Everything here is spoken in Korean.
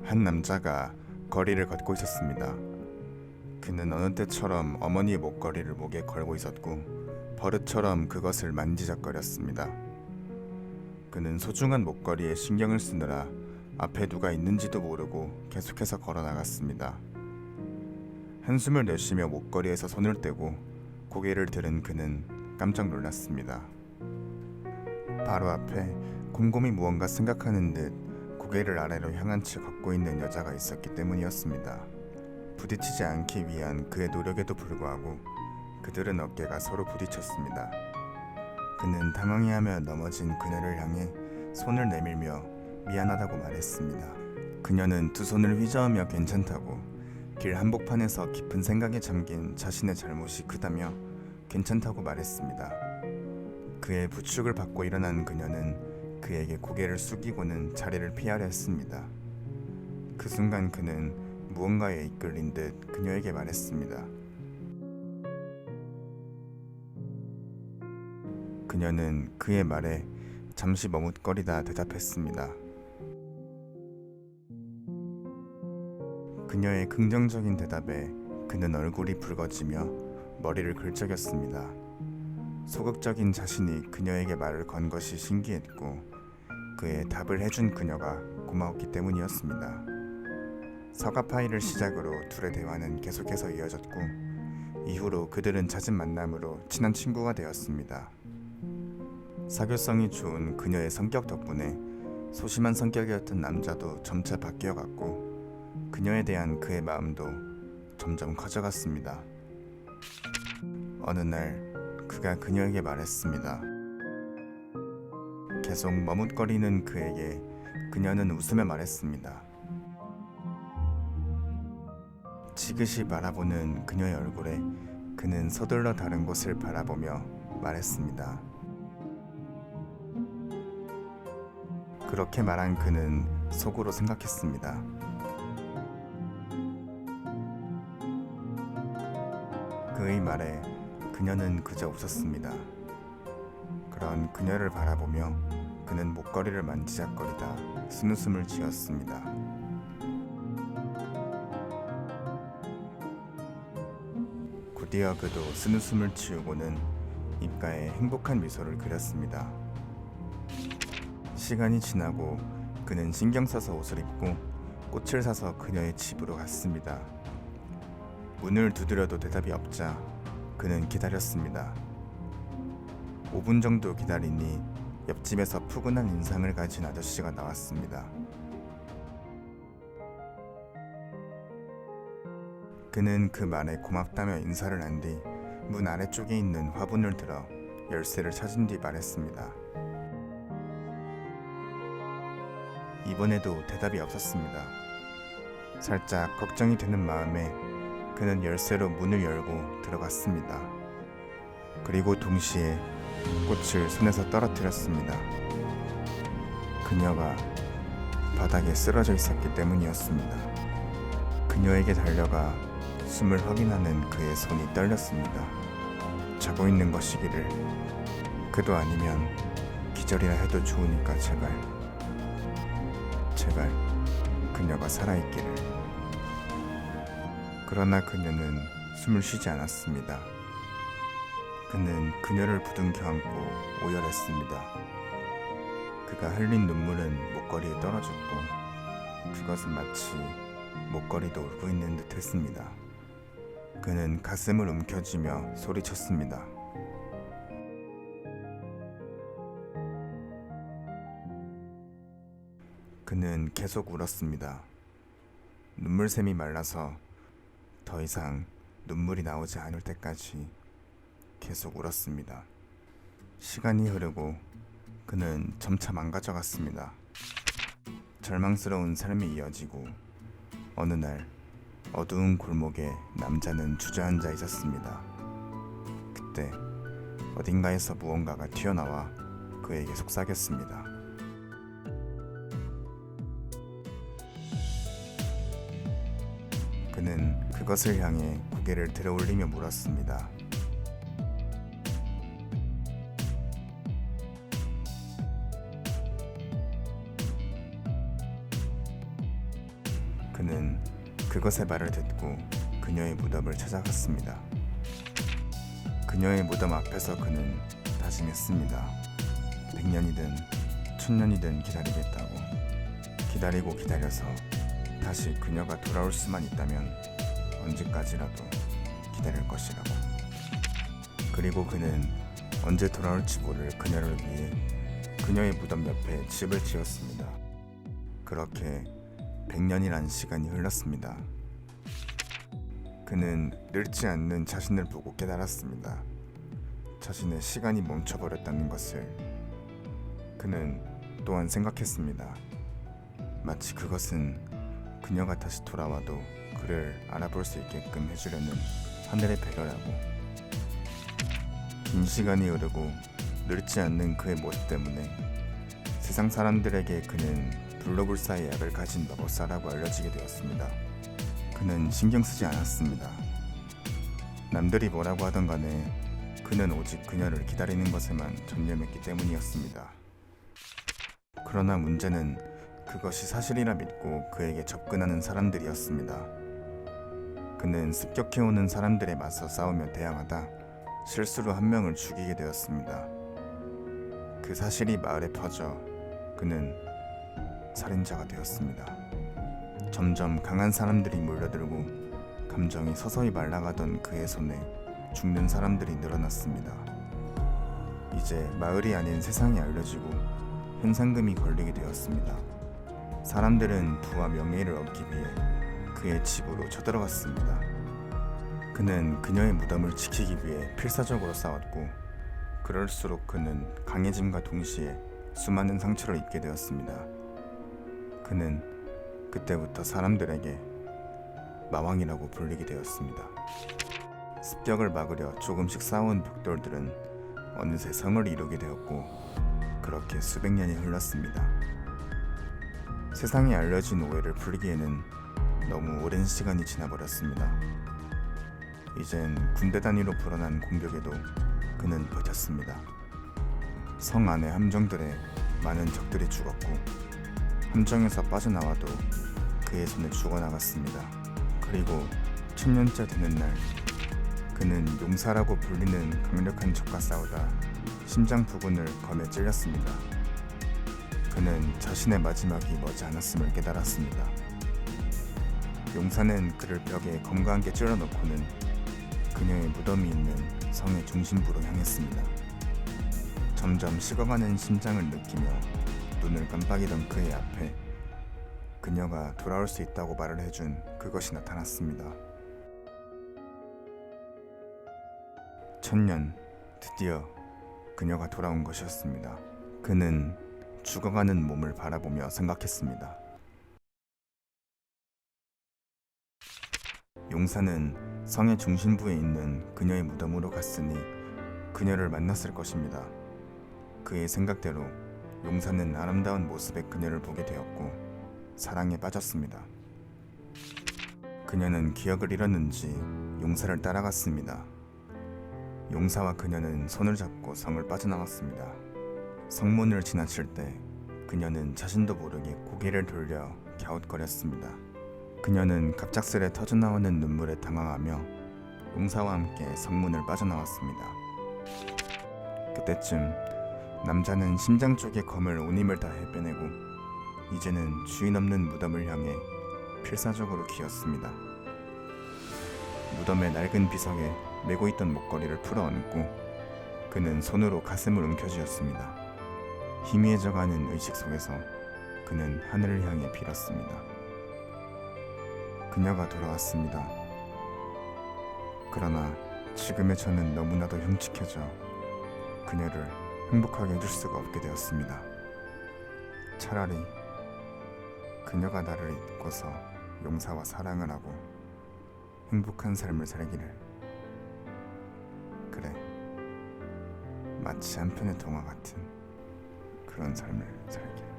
한 남자가 거리를 걷고 있었습니다. 그는 어느 때처럼 어머니의 목걸이를 목에 걸고 있었고 버릇처럼 그것을 만지작거렸습니다. 그는 소중한 목걸이에 신경을 쓰느라 앞에 누가 있는지도 모르고 계속해서 걸어 나갔습니다. 한숨을 내쉬며 목걸이에서 손을 떼고 고개를 들은 그는 깜짝 놀랐습니다. 바로 앞에 곰곰이 무언가 생각하는 듯 고개를 아래로 향한 채 걷고 있는 여자가 있었기 때문이었습니다. 부딪히지 않기 위한 그의 노력에도 불구하고 그들은 어깨가 서로 부딪혔습니다. 그는 당황해하며 넘어진 그녀를 향해 손을 내밀며 미안하다고 말했습니다. 그녀는 두 손을 휘저으며 괜찮다고, 길 한복판에서 깊은 생각에 잠긴 자신의 잘못이 크다며 괜찮다고 말했습니다. 그의 부축을 받고 일어난 그녀는 그에게 고개를 숙이고는 자리를 피하려 했습니다. 그 순간 그는 무언가에 이끌린 듯 그녀에게 말했습니다. 그녀는 그의 말에 잠시 머뭇거리다 대답했습니다. 그녀의 긍정적인 대답에 그는 얼굴이 붉어지며 머리를 긁적였습니다. 소극적인 자신이 그녀에게 말을 건 것이 신기했고 그의 답을 해준 그녀가 고마웠기 때문이었습니다. 서가파이를 시작으로 둘의 대화는 계속해서 이어졌고 이후로 그들은 잦은 만남으로 친한 친구가 되었습니다. 사교성이 좋은 그녀의 성격 덕분에 소심한 성격이었던 남자도 점차 바뀌어갔고 그녀에 대한 그의 마음도 점점 커져갔습니다. 어느 날 그가 그녀에게 말했습니다. 계속 머뭇거리는 그에게 그녀는 웃으며 말했습니다. 지그시 바라보는 그녀의 얼굴에 그는 서둘러 다른 곳을 바라보며 말했습니다. 그렇게 말한 그는 속으로 생각했습니다. 그의 말에 그녀는 그저 웃었습니다. 그런 그녀를 바라보며 그는 목걸이를 만지작거리다 쓴웃음을 지었습니다. 곧이어 그도 쓴웃음을 지우고는 입가에 행복한 미소를 그렸습니다. 시간이 지나고 그는 신경 써서 옷을 입고 꽃을 사서 그녀의 집으로 갔습니다. 문을 두드려도 대답이 없자 그는 기다렸습니다. 5분 정도 기다리니 옆집에서 푸근한 인상을 가진 아저씨가 나왔습니다. 그는 그 말에 고맙다며 인사를 한 뒤 문 아래쪽에 있는 화분을 들어 열쇠를 찾은 뒤 말했습니다. 이번에도 대답이 없었습니다. 살짝 걱정이 되는 마음에 그는 열쇠로 문을 열고 들어갔습니다. 그리고 동시에 꽃을 손에서 떨어뜨렸습니다. 그녀가 바닥에 쓰러져 있었기 때문이었습니다. 그녀에게 달려가 숨을 확인하는 그의 손이 떨렸습니다. 자고 있는 것이기를. 그도 아니면 기절이라 해도 좋으니까 제발 그녀가 살아있기를. 그러나 그녀는 숨을 쉬지 않았습니다. 그는 그녀를 부둥켜 안고 오열했습니다. 그가 흘린 눈물은 목걸이에 떨어졌고 그것은 마치 목걸이도 울고 있는 듯 했습니다. 그는 가슴을 움켜쥐며 소리쳤습니다. 그는 계속 울었습니다. 눈물샘이 말라서 더 이상 눈물이 나오지 않을 때까지 계속 울었습니다. 시간이 흐르고 그는 점차 망가져갔습니다. 절망스러운 삶이 이어지고 어느 날 어두운 골목에 남자는 주저앉아 있었습니다. 그때 어딘가에서 무언가가 튀어나와 그에게 속삭였습니다. 그는 그것을 향해 고개를 들어올리며 물었습니다. 그는 그것의 말을 듣고 그녀의 무덤을 찾아갔습니다. 그녀의 무덤 앞에서 그는 다짐했습니다. 100년이든 1000년이든 기다리겠다고. 기다리고 기다려서 다시 그녀가 돌아올 수만 있다면 언제까지라도 기다릴 것이라고. 그리고 그는 언제 돌아올지 모를 그녀를 위해 그녀의 무덤 옆에 집을 지었습니다. 그렇게 100년이란 시간이 흘렀습니다. 그는 늙지 않는 자신을 보고 깨달았습니다. 자신의 시간이 멈춰버렸다는 것을. 그는 또한 생각했습니다. 마치 그것은 그녀가 다시 돌아와도 그를 알아볼 수 있게끔 해주려는 하늘의 배려라고. 긴 시간이 흐르고 늙지 않는 그의 모습 때문에 세상 사람들에게 그는 불로불사의 약을 가진 마법사라고 알려지게 되었습니다. 그는 신경 쓰지 않았습니다. 남들이 뭐라고 하던 간에 그는 오직 그녀를 기다리는 것에만 전념했기 때문이었습니다. 그러나 문제는 그것이 사실이라 믿고 그에게 접근하는 사람들이었습니다. 그는 습격해오는 사람들에 맞서 싸우며 대항하다 실수로 한 명을 죽이게 되었습니다. 그 사실이 마을에 퍼져 그는 살인자가 되었습니다. 점점 강한 사람들이 몰려들고 감정이 서서히 말라가던 그의 손에 죽는 사람들이 늘어났습니다. 이제 마을이 아닌 세상이 알려지고 현상금이 걸리게 되었습니다. 사람들은 부와 명예를 얻기 위해 그의 집으로 쳐들어갔습니다. 그는 그녀의 무덤을 지키기 위해 필사적으로 싸웠고 그럴수록 그는 강해짐과 동시에 수많은 상처를 입게 되었습니다. 그는 그때부터 사람들에게 마왕이라고 불리게 되었습니다. 습격을 막으려 조금씩 쌓아온 벽돌들은 어느새 성을 이루게 되었고 그렇게 수백 년이 흘렀습니다. 세상에 알려진 오해를 풀기에는 너무 오랜 시간이 지나버렸습니다. 이젠 군대 단위로 불어난 공격에도 그는 버텼습니다. 성 안의 함정들에 많은 적들이 죽었고 함정에서 빠져나와도 그의 손에 죽어나갔습니다. 그리고 1000년째 되는 날 그는 용사라고 불리는 강력한 적과 싸우다 심장 부근을 검에 찔렸습니다. 그는 자신의 마지막이 머지 않았음을 깨달았습니다. 용사는 그를 벽에 검거하게 찔러넣고는 그녀의 무덤이 있는 성의 중심부로 향했습니다. 점점 식어가는 심장을 느끼며 눈을 깜빡이던 그의 앞에 그녀가 돌아올 수 있다고 말을 해준 그것이 나타났습니다. 1000년, 드디어 그녀가 돌아온 것이었습니다. 그는 죽어가는 몸을 바라보며 생각했습니다. 용사는 성의 중심부에 있는 그녀의 무덤으로 갔으니 그녀를 만났을 것입니다. 그의 생각대로 용사는 아름다운 모습의 그녀를 보게 되었고 사랑에 빠졌습니다. 그녀는 기억을 잃었는지 용사를 따라갔습니다. 용사와 그녀는 손을 잡고 성을 빠져나갔습니다. 성문을 지나칠 때 그녀는 자신도 모르게 고개를 돌려 갸웃거렸습니다. 그녀는 갑작스레 터져나오는 눈물에 당황하며 용사와 함께 성문을 빠져나왔습니다. 그때쯤 남자는 심장 쪽의 검을 온 힘을 다해 빼내고 이제는 주인 없는 무덤을 향해 필사적으로 기었습니다. 무덤의 낡은 비석에 메고 있던 목걸이를 풀어안고 그는 손으로 가슴을 움켜쥐었습니다. 희미해져가는 의식 속에서 그는 하늘을 향해 빌었습니다. 그녀가 돌아왔습니다. 그러나 지금의 저는 너무나도 흉측해져 그녀를 행복하게 해줄 수가 없게 되었습니다. 차라리 그녀가 나를 잊고서 용사와 사랑을 하고 행복한 삶을 살기를. 그래, 마치 한 편의 동화 같은 그런 삶을 살기를.